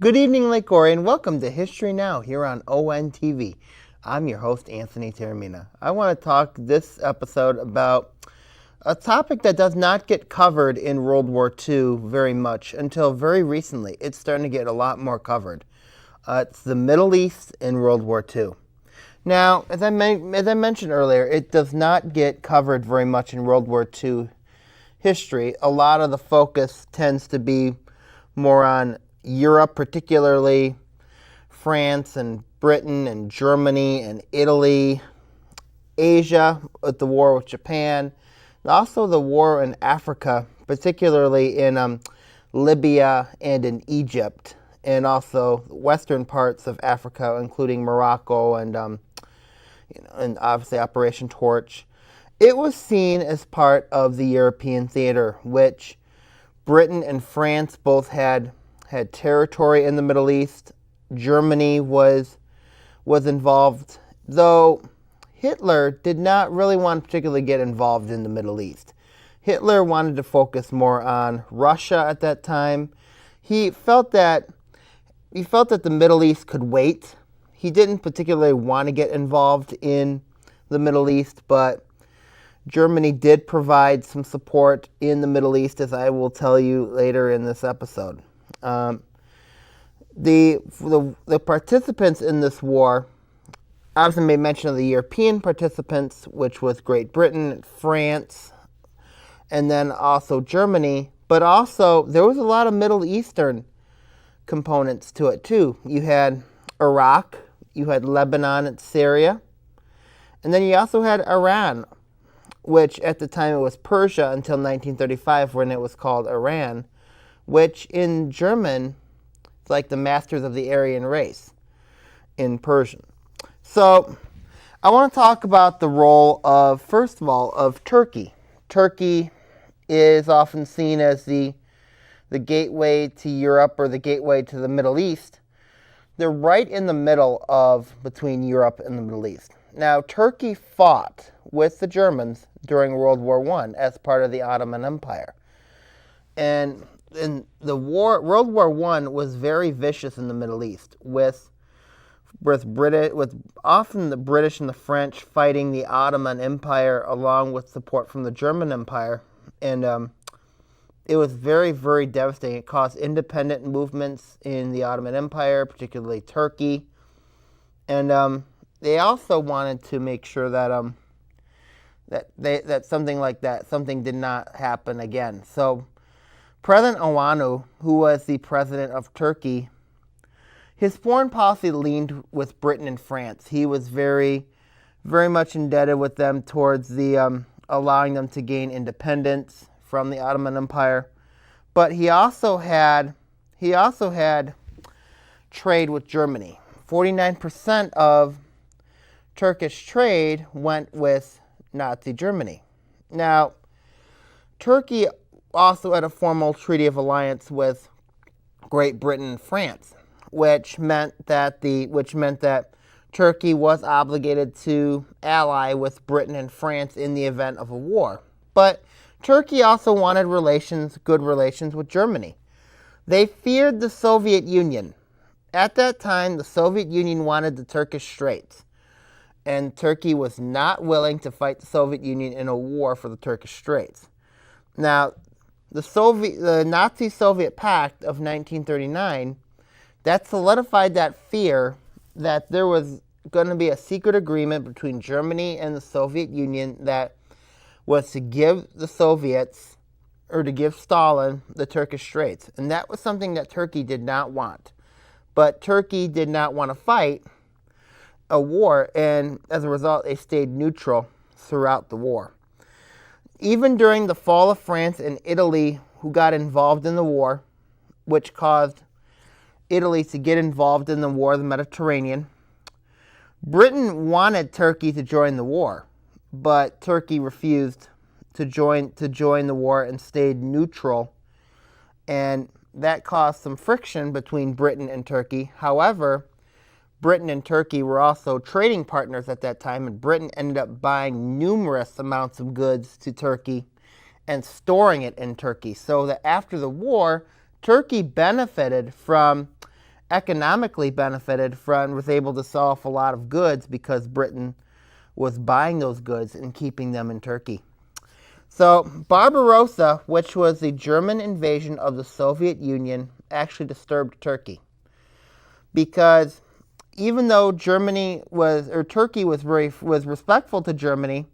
Good evening, Lake Orion. Welcome to History Now here on ONTV. I'm your host, Anthony Taormina. I want to talk this episode about a topic that does not get covered in World War II very much until very recently. It's starting to get a lot more covered. It's the Middle East in World War II. Now, as I mentioned earlier, it does not get covered very much in World War II history. A lot of the focus tends to be more on Europe, particularly France and Britain and Germany and Italy, Asia with the war with Japan, and also the war in Africa, particularly in Libya and in Egypt, and also western parts of Africa, including Morocco and obviously Operation Torch. It was seen as part of the European theater, which Britain and France both had territory in the Middle East. Germany was involved, though Hitler did not really want to particularly get involved in the Middle East. Hitler wanted to focus more on Russia at that time. He felt that the Middle East could wait. He didn't particularly want to get involved in the Middle East, but Germany did provide some support in the Middle East, as I will tell you later in this episode. The participants in this war, obviously made mention of the European participants, which was Great Britain, France, and then also Germany, but also there was a lot of Middle Eastern components to it too. You had Iraq, you had Lebanon and Syria, and then you also had Iran, which at the time it was Persia until 1935 when it was called Iran, which in German is like the masters of the Aryan race in Persian. So I want to talk about the role of, first of all, of Turkey. Turkey is often seen as the gateway to Europe or the gateway to the Middle East. They're right in the middle between Europe and the Middle East. Now, Turkey fought with the Germans during World War I as part of the Ottoman Empire. And in the war, World War I was very vicious in the Middle East, with often the British and the French fighting the Ottoman Empire along with support from the German Empire. And it was very, very devastating. It caused independent movements in the Ottoman Empire, particularly Turkey. And they also wanted to make sure that something did not happen again. So President Owanu, who was the president of Turkey, his foreign policy leaned with Britain and France. He was very, very much indebted with them towards allowing them to gain independence from the Ottoman Empire. But he also had trade with Germany. 49% of Turkish trade went with Nazi Germany. Now, Turkey also had a formal treaty of alliance with Great Britain and France, which meant that Turkey was obligated to ally with Britain and France in the event of a war. But Turkey also wanted good relations with Germany. They feared the Soviet Union. At that time, the Soviet Union wanted the Turkish Straits, and Turkey was not willing to fight the Soviet Union in a war for the Turkish Straits. Now, the Nazi-Soviet Pact of 1939, that solidified that fear that there was going to be a secret agreement between Germany and the Soviet Union that was to give the Soviets, or to give Stalin, the Turkish Straits. And that was something that Turkey did not want. But Turkey did not want to fight a war, and as a result, they stayed neutral throughout the war. Even during the fall of France and Italy, who got involved in the war, which caused Italy to get involved in the war of the Mediterranean, Britain wanted Turkey to join the war, but Turkey refused to join the war and stayed neutral, and that caused some friction between Britain and Turkey. However, Britain and Turkey were also trading partners at that time, and Britain ended up buying numerous amounts of goods to Turkey and storing it in Turkey. So that after the war, Turkey benefited from economically benefited from, was able to sell off a lot of goods because Britain was buying those goods and keeping them in Turkey. So Barbarossa, which was the German invasion of the Soviet Union, actually disturbed Turkey, because even though Turkey was respectful to Germany,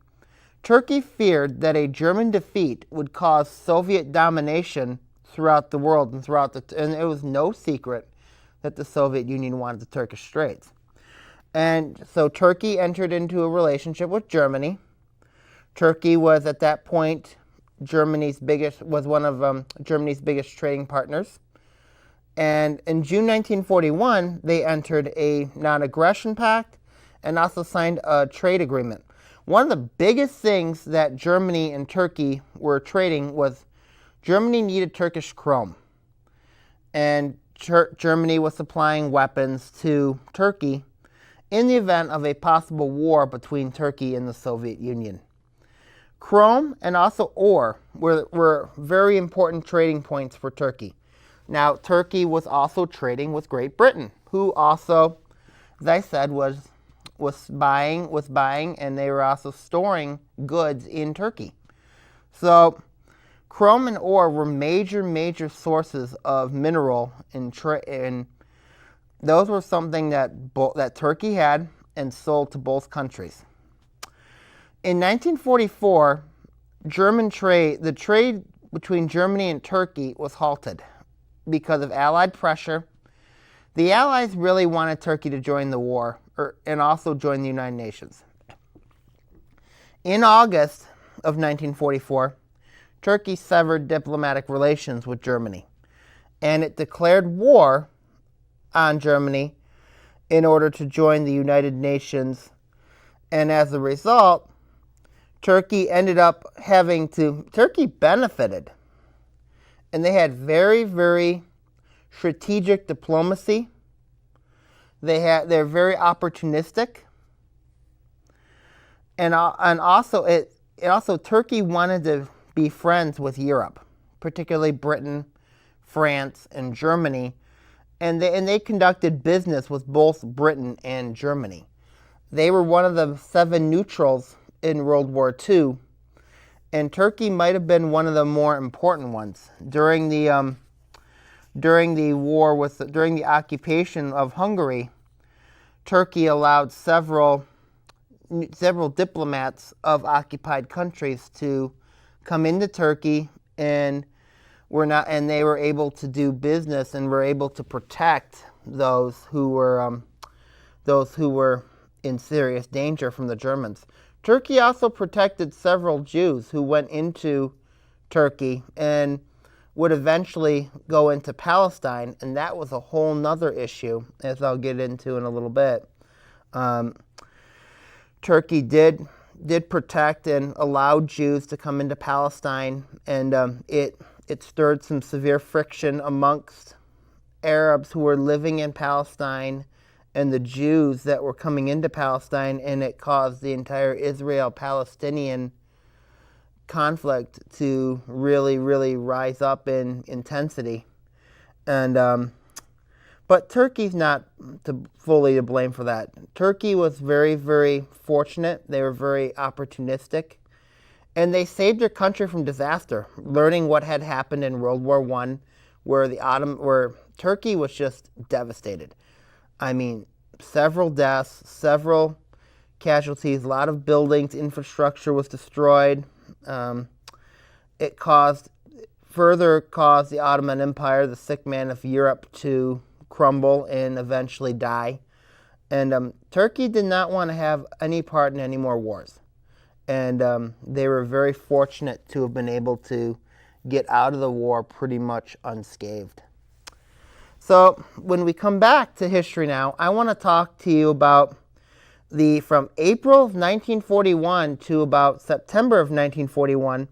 Turkey feared that a German defeat would cause Soviet domination throughout the world and it was no secret that the Soviet Union wanted the Turkish Straits. And so Turkey entered into a relationship with Germany. Turkey was at that point one of Germany's biggest trading partners. And in June 1941, they entered a non-aggression pact and also signed a trade agreement. One of the biggest things that Germany and Turkey were trading was Germany needed Turkish chrome. And Germany was supplying weapons to Turkey in the event of a possible war between Turkey and the Soviet Union. Chrome and also ore were very important trading points for Turkey. Now, Turkey was also trading with Great Britain, who also, as I said, was buying, and they were also storing goods in Turkey. So chrome and ore were major sources of mineral and those were something that Turkey had and sold to both countries. In 1944, the trade between Germany and Turkey was halted because of Allied pressure. The Allies really wanted Turkey to join the war and also join the United Nations. In August of 1944, Turkey severed diplomatic relations with Germany, and it declared war on Germany in order to join the United Nations. And as a result, Turkey benefited. And they had very strategic diplomacy. They're very opportunistic. And also Turkey wanted to be friends with Europe, particularly Britain, France, and Germany. And they conducted business with both Britain and Germany. They were one of the 7 neutrals in World War II, and Turkey might have been one of the more important ones. During the occupation of Hungary, Turkey allowed several diplomats of occupied countries to come into Turkey, and they were able to do business and were able to protect those who were in serious danger from the Germans. Turkey also protected several Jews who went into Turkey and would eventually go into Palestine, and that was a whole nother issue, as I'll get into in a little bit. Turkey did protect and allowed Jews to come into Palestine, and it stirred some severe friction amongst Arabs who were living in Palestine and the Jews that were coming into Palestine, and it caused the entire Israel-Palestinian conflict to really rise up in intensity. And but Turkey's not fully to blame for that. Turkey was very fortunate. They were very opportunistic, and they saved their country from disaster, learning what had happened in World War I, where Turkey was just devastated. I mean, several deaths, several casualties, a lot of buildings, infrastructure was destroyed. It further caused the Ottoman Empire, the sick man of Europe, to crumble and eventually die. And Turkey did not want to have any part in any more wars. And they were very fortunate to have been able to get out of the war pretty much unscathed. So when we come back to history now, I want to talk to you about from April of 1941 to about September of 1941.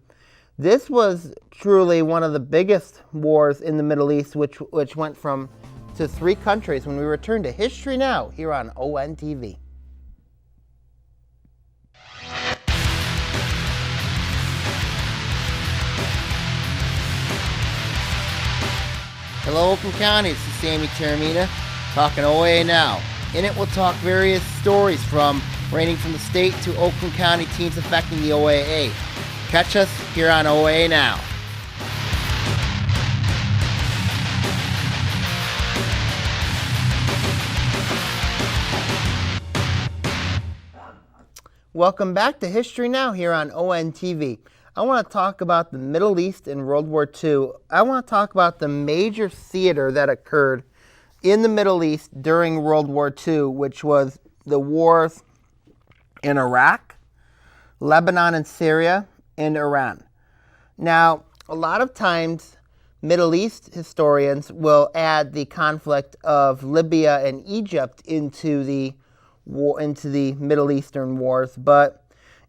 This was truly one of the biggest wars in the Middle East, which went to 3 countries when we return to History Now here on ONTV. Hello, Oakland County. This is Anthony Taormina. talking OAA Now. In it, we'll talk various stories ranging from the state to Oakland County teams affecting the OAA. Catch us here on OAA Now. Welcome back to History Now here on ONTV. I want to talk about the Middle East in World War II. I want to talk about the major theater that occurred in the Middle East during World War II, which was the wars in Iraq, Lebanon and Syria, and Iran. Now, a lot of times, Middle East historians will add the conflict of Libya and Egypt into the Middle Eastern wars, but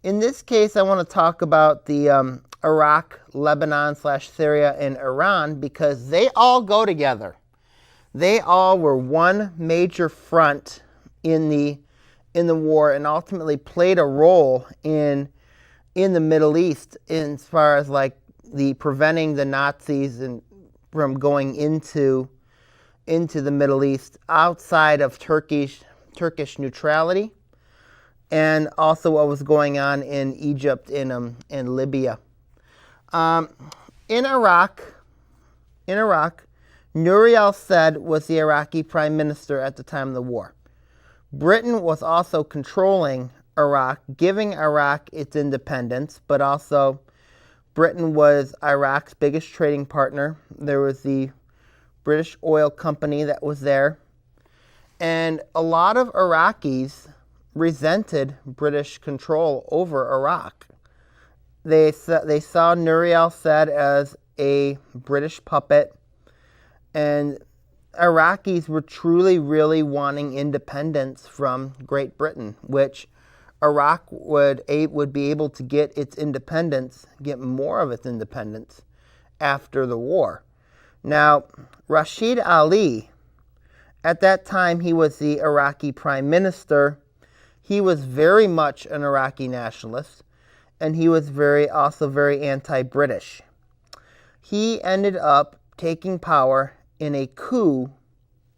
in this case, I want to talk about the Iraq, Lebanon / Syria, and Iran because they all go together. They all were one major front in the war and ultimately played a role in the Middle East as far as like the preventing the Nazis from going into the Middle East outside of Turkish neutrality, and also what was going on in Egypt and Libya. In Iraq, Nouri al-Said was the Iraqi prime minister at the time of the war. Britain was also controlling Iraq, giving Iraq its independence, but also Britain was Iraq's biggest trading partner. There was the British Oil Company that was there. And a lot of Iraqis resented British control over Iraq. They saw Nouri al-Said as a British puppet, and Iraqis were truly, really wanting independence from Great Britain, which Iraq would be able to get more of its independence after the war. Now, Rashid Ali, at that time, he was the Iraqi prime minister. He was very much an Iraqi nationalist, and he was also very anti-British. He ended up taking power in a coup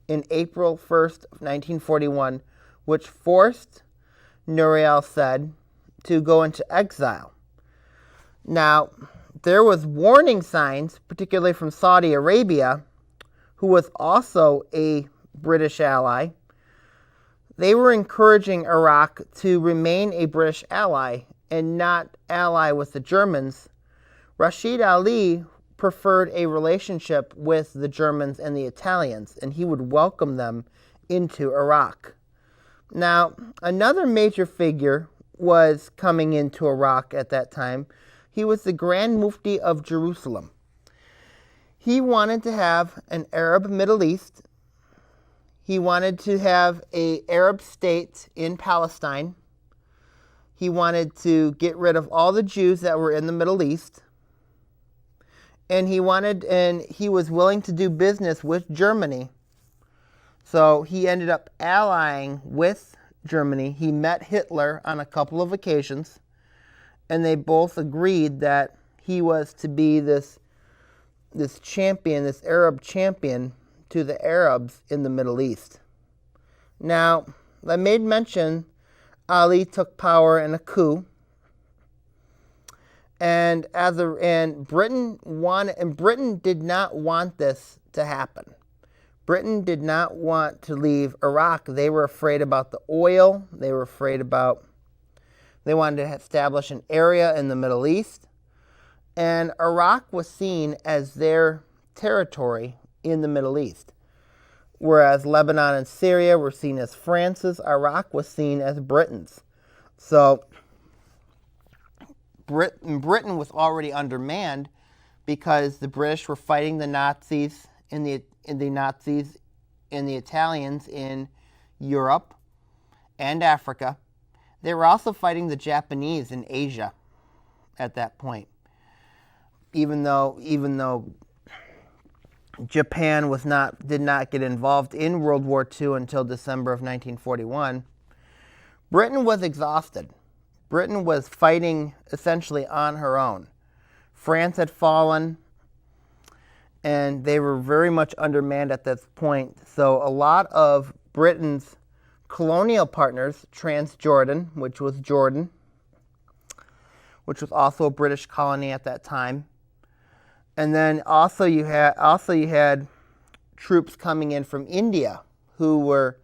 in April 1st, 1941, which forced Nouri al-Said to go into exile. Now, there was warning signs, particularly from Saudi Arabia, who was also a British ally. They were encouraging Iraq to remain a British ally and not ally with the Germans. Rashid Ali preferred a relationship with the Germans and the Italians, and he would welcome them into Iraq. Now, another major figure was coming into Iraq at that time. He was the Grand Mufti of Jerusalem. He wanted to have an Arab Middle East. He wanted to have an Arab state in Palestine. He wanted to get rid of all the Jews that were in the Middle East. And he was willing to do business with Germany. So he ended up allying with Germany. He met Hitler on a couple of occasions, and they both agreed that he was to be this champion, this Arab champion to the Arabs in the Middle East. Now, I made mention Ali took power in a coup, and Britain did not want this to happen. Britain did not want to leave Iraq. They were afraid about the oil. They wanted to establish an area in the Middle East, and Iraq was seen as their territory in the Middle East. Whereas Lebanon and Syria were seen as France's, Iraq was seen as Britain's. So Britain was already undermanned because the British were fighting the Nazis and the Italians in Europe and Africa. They were also fighting the Japanese in Asia at that point. Even though Japan did not get involved in World War II until December of 1941, Britain was exhausted. Britain was fighting essentially on her own. France had fallen, and they were very much undermanned at this point. So a lot of Britain's colonial partners, Transjordan, which was Jordan, which was also a British colony at that time, and then also you had troops coming in from India who were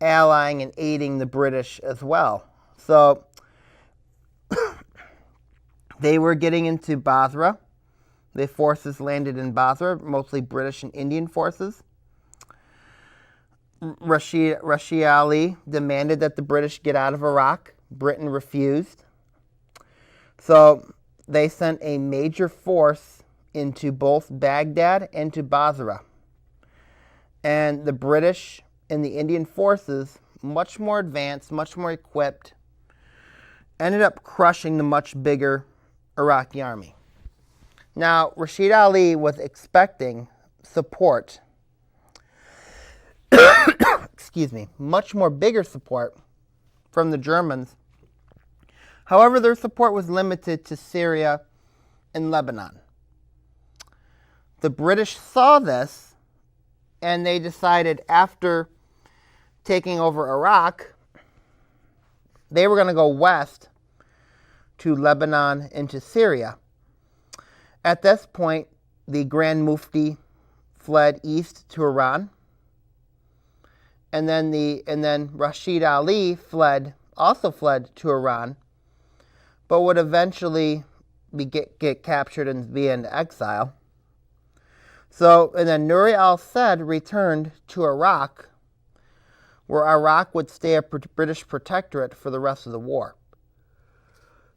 allying and aiding the British as well. So they were getting into Basra. The forces landed in Basra, mostly British and Indian forces. Rashid Ali demanded that the British get out of Iraq. Britain refused. So they sent a major force into both Baghdad and to Basra. And the British and the Indian forces, much more advanced, much more equipped, ended up crushing the much bigger Iraqi army. Now, Rashid Ali was expecting support, much more bigger support from the Germans. However, their support was limited to Syria and Lebanon. The British saw this, and they decided after taking over Iraq, they were going to go west to Lebanon and to Syria. At this point, the Grand Mufti fled east to Iran, and then Rashid Ali also fled to Iran, but would eventually get captured and be in exile. So, and then Nuri al-Said returned to Iraq, where Iraq would stay a British protectorate for the rest of the war.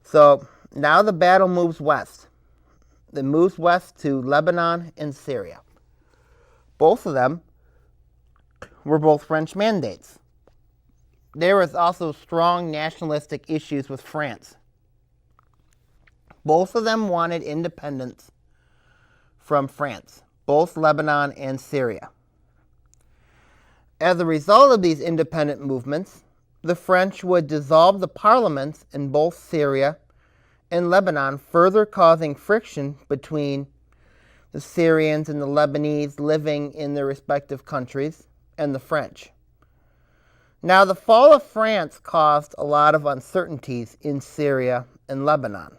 So now the battle moves west. It moves west to Lebanon and Syria. Both of them were both French mandates. There was also strong nationalistic issues with France. Both of them wanted independence from France, both Lebanon and Syria. As a result of these independent movements, the French would dissolve the parliaments in both Syria and Lebanon, further causing friction between the Syrians and the Lebanese living in their respective countries and the French. Now, the fall of France caused a lot of uncertainties in Syria and Lebanon.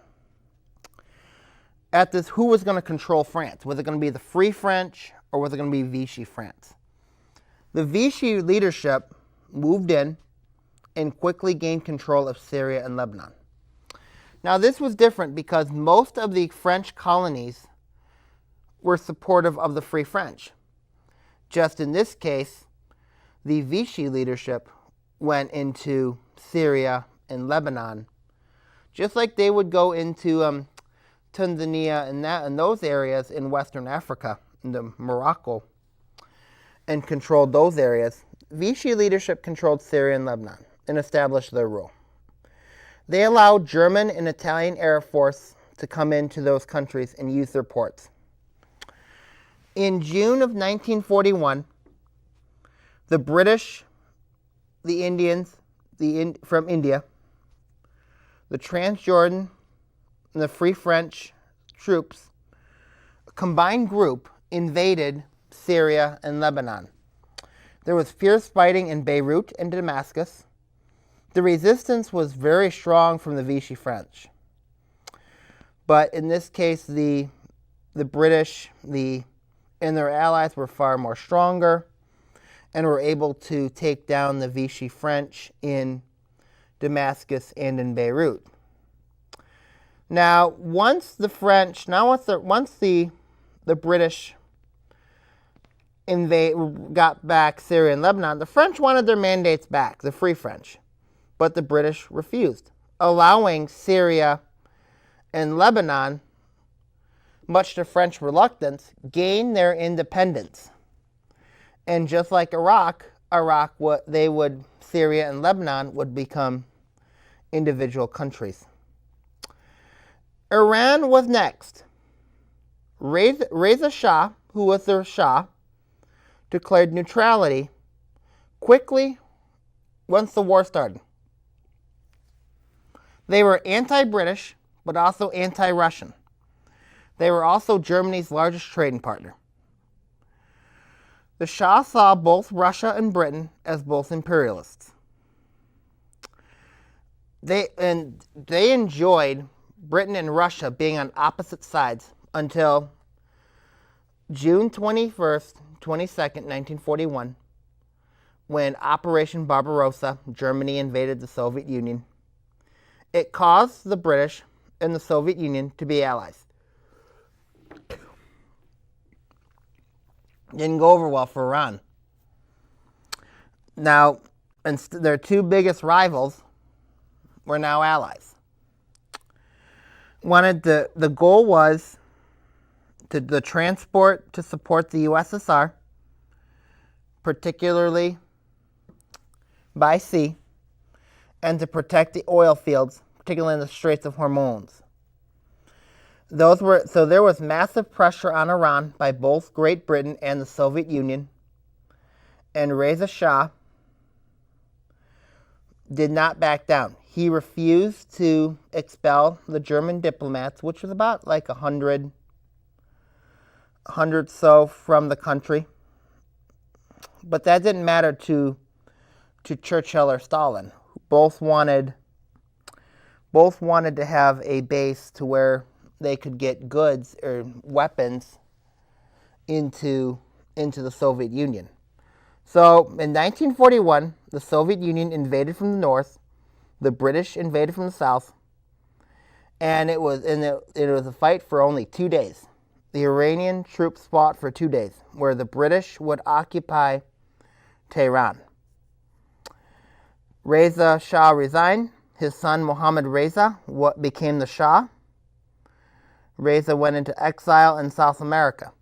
At this, who was going to control France? Was it going to be the Free French, or was it going to be Vichy France? The Vichy leadership moved in and quickly gained control of Syria and Lebanon. Now, this was different because most of the French colonies were supportive of the Free French. Just in this case, the Vichy leadership went into Syria and Lebanon, just like they would go into Tanzania and those areas in Western Africa, into Morocco, and controlled those areas. Vichy leadership controlled Syria and Lebanon and established their rule. They allowed German and Italian Air Force to come into those countries and use their ports. In June of 1941, the British, the Indians from India, the Transjordan, and the Free French troops, a combined group, invaded Syria and Lebanon. There was fierce fighting in Beirut and Damascus. The resistance was very strong from the Vichy French. But in this case, the British and their allies were far more stronger and were able to take down the Vichy French in Damascus and in Beirut. Now, once the British got back Syria and Lebanon, the French wanted their mandates back, the Free French, but the British refused, allowing Syria and Lebanon, much to French reluctance, gain their independence. And just like Syria and Lebanon would become individual countries. Iran was next. Reza Shah, who was their Shah, declared neutrality quickly once the war started. They were anti-British, but also anti-Russian. They were also Germany's largest trading partner. The Shah saw both Russia and Britain as both imperialists. They enjoyed Britain and Russia being on opposite sides until June 22nd, 1941, when Operation Barbarossa, Germany invaded the Soviet Union. It caused the British and the Soviet Union to be allies. Didn't go over well for Iran. Now, their two biggest rivals were now allies. The goal was the transport to support the USSR, particularly by sea, and to protect the oil fields, particularly in the Straits of Hormuz. So there was massive pressure on Iran by both Great Britain and the Soviet Union, and Reza Shah did not back down. He refused to expel the German diplomats, which was about like 100 so from the country. But that didn't matter to Churchill or Stalin. Both wanted to have a base to where they could get goods or weapons into the Soviet Union. So in 1941, the Soviet Union invaded from the north, the British invaded from the south, and it was a fight for only 2 days. The Iranian troops fought for 2 days, where the British would occupy Tehran. Reza Shah resigned. His son Mohammad Reza became the Shah. Reza went into exile in South America.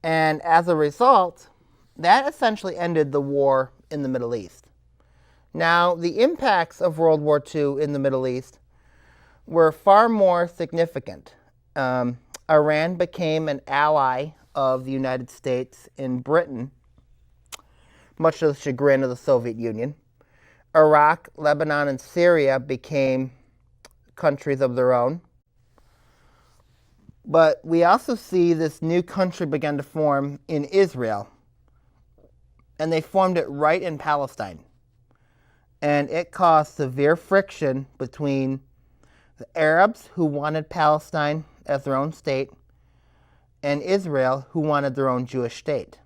And as a result, that essentially ended the war in the Middle East. Now, the impacts of World War II in the Middle East were far more significant. Iran became an ally of the United States and Britain, much to the chagrin of the Soviet Union. Iraq, Lebanon, and Syria became countries of their own. But we also see this new country began to form in Israel. And they formed it right in Palestine. And it caused severe friction between the Arabs, who wanted Palestine as their own state, and Israel, who wanted their own Jewish state.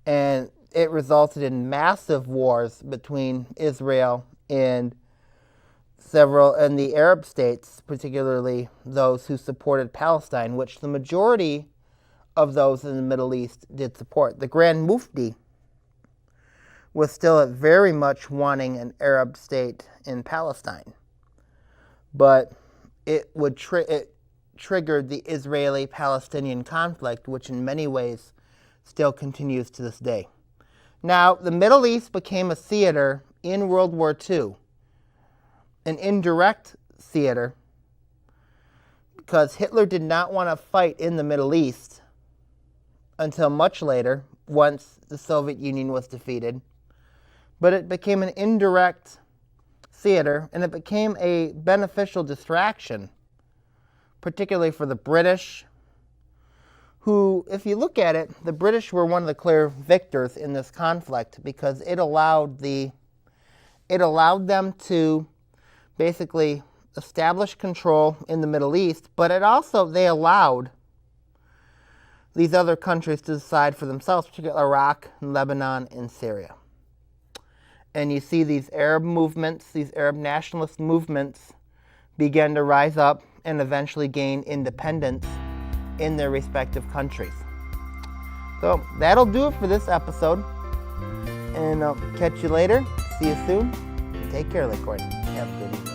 And it resulted in massive wars between Israel and the Arab states, particularly those who supported Palestine, which the majority of those in the Middle East did support. The Grand Mufti was still very much wanting an Arab state in Palestine, but it triggered the Israeli-Palestinian conflict, which in many ways still continues to this day. Now, the Middle East became a theater in World War II, an indirect theater, because Hitler did not want to fight in the Middle East until much later, once the Soviet Union was defeated. But it became an indirect theater, and it became a beneficial distraction, particularly for the British, who, if you look at it, the British were one of the clear victors in this conflict, because it allowed them to basically establish control in the Middle East, but they allowed these other countries to decide for themselves, particularly Iraq, Lebanon, and Syria. And you see these Arab movements, these Arab nationalist movements, begin to rise up and eventually gain independence in their respective countries. So that'll do it for this episode. And I'll catch you later. See you soon. Take care, Lakewood. Have a good evening.